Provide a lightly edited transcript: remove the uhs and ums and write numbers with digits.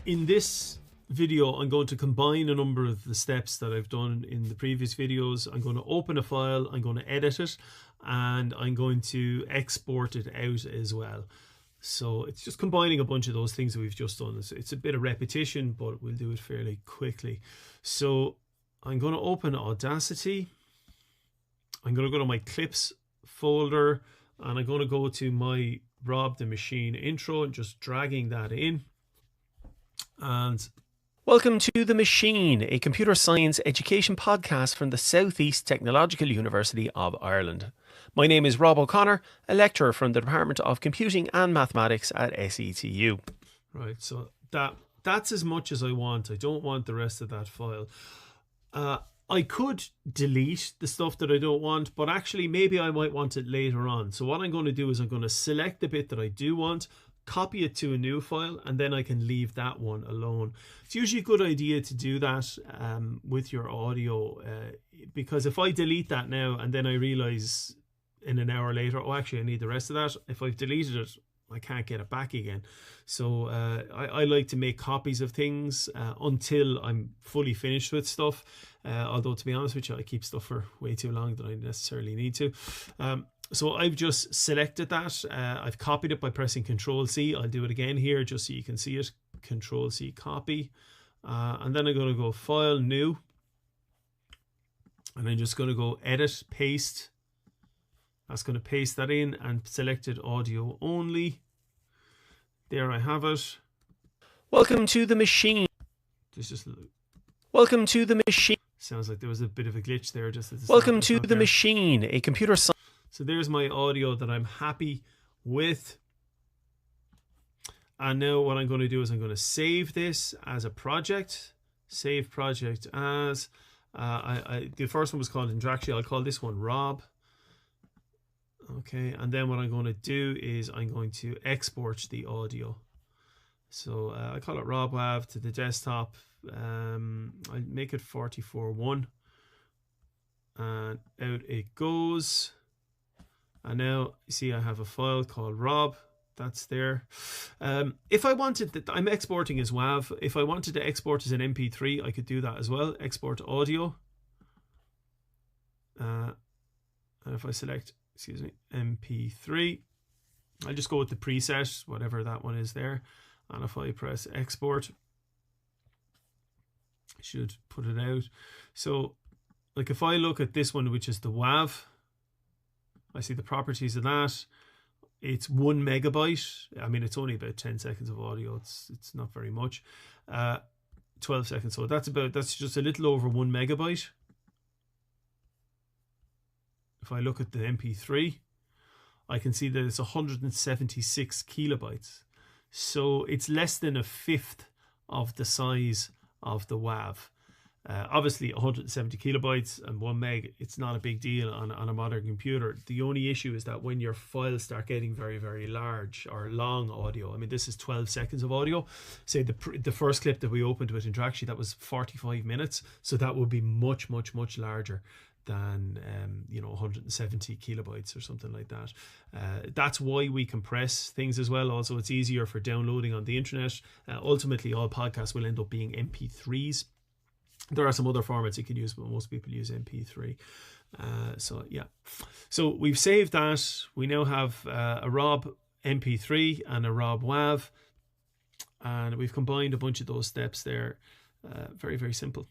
In this video, I'm going to combine a number of the steps that I've done in the previous videos. I'm going to open a file, I'm going to edit it, and I'm going to export it out as well. So it's just combining a bunch of those things that we've just done. It's a bit of repetition, but we'll do it fairly quickly. So I'm going to open Audacity. I'm going to go to my clips folder, and I'm going to go to my Rob the Machine intro and just dragging that in. And welcome to The Machine, a computer science education podcast from the South East Technological University of Ireland. My name is Rob O'Connor, a lecturer from the Department of Computing and Mathematics at SETU. Right, so that's as much as I want. I don't want the rest of that file. I could delete the stuff that I don't want, but actually maybe I might want it later on. So what I'm going to do is I'm going to select the bit that I do want, copy it to a new file, and then I can leave that one alone. It's usually a good idea to do that with your audio, because if I delete that now and then I realize in an hour later, oh, actually I need the rest of that, if I've deleted it, I can't get it back again. So I like to make copies of things until I'm fully finished with stuff. Although, to be honest with you, I keep stuff for way too long than I necessarily need to. So I've just selected that. I've copied it by pressing Control-C. I'll do it again here just so you can see it. Control-C, copy. And then I'm going to go File, New. And I'm just going to go Edit, Paste. That's going to paste that in and selected audio only. There I have it. Welcome to The Machine. Welcome to The Machine. Sounds like there was a bit of a glitch there. Just at the Welcome to The Machine, a computer science. So there's my audio that I'm happy with. And now what I'm going to do is I'm going to save this as a project. Save project as. The first one was called Indraxia. I'll call this one Rob. Okay, and then what I'm going to do is I'm going to export the audio. So I call it RobWav to the desktop. I make it 44.1, and out it goes. And now you see I have a file called Rob. That's there. If I wanted that, I'm exporting as WAV. If I wanted to export as an MP3, I could do that as well. Export audio. And if I select, excuse me, MP3, I'll just go with the preset, whatever that one is there. And if I press export, I should put it out. So like if I look at this one, which is the WAV, I see the properties of that. It's 1 megabyte. I mean, it's only about 10 seconds of audio. It's not very much. 12 seconds. So that's just a little over 1 megabyte. If I look at the MP3, I can see that it's 176 kilobytes. So it's less than a fifth of the size of the WAV. Obviously 170 kilobytes and 1 meg, it's not a big deal on a modern computer. The only issue is that when your files start getting very, very large or long audio, I mean, this is 12 seconds of audio. Say the first clip that we opened with Indraxia, that was 45 minutes. So that would be much, much, much larger than 170 kilobytes or something like that. That's why we compress things as well. Also, it's easier for downloading on the internet. Ultimately, all podcasts will end up being MP3s. There are some other formats you can use, but most people use MP3. So yeah, so we've saved that. We now have a Rob MP3 and a Rob WAV, and we've combined a bunch of those steps there. Very, very simple.